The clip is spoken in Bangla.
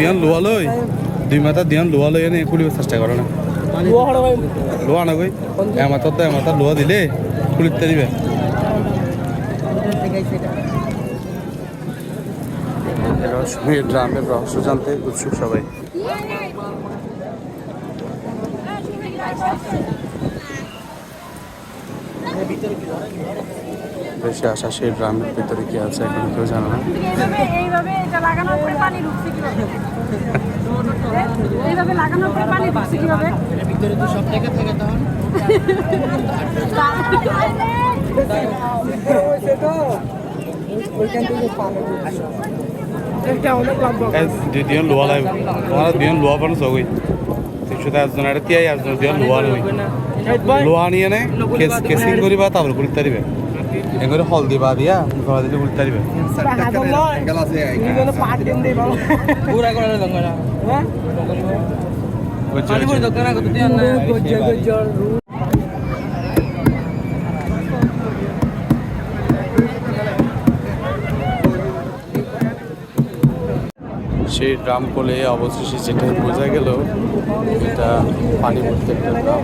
দিয়ান লোয়া লই 2 মাথা দিয়ান লোয়া লই এনে খুলিবার চেষ্টা করে না লোয়া না কই এমাথা লোয়া দিলে খুলিতে দিবে ড্রামের রহস্য জানতে উৎসুক সবাই। বেশি আশা সেই ড্রামের ভিতরে কি আছে এখন কেউ জানে না। এইভাবে এটা লাগানোর পরে পানি ঢুকছে কিভাবে? এইভাবে লাগানোর পরে পানি ঢুকছে কিভাবে? এর ভিতরে তো সব জায়গা থাকে তখন। দিন লোয়া লাগবে তোমার দিন লোয়া পানো সগই শুধু একজন এটা তিয়াই একজন দিন লোয়া লই লোয়া নিয়ে নে কেসিং করিবা তারপর গুলিতে দিবে এগুলো হল দিবা দিয়া গলা দিলে গুলিতে দিবে সেই ড্রাম কোলে অবশেষে যেটা বোঝা গেল এটা পানি ভর্তি একটা ড্রাম।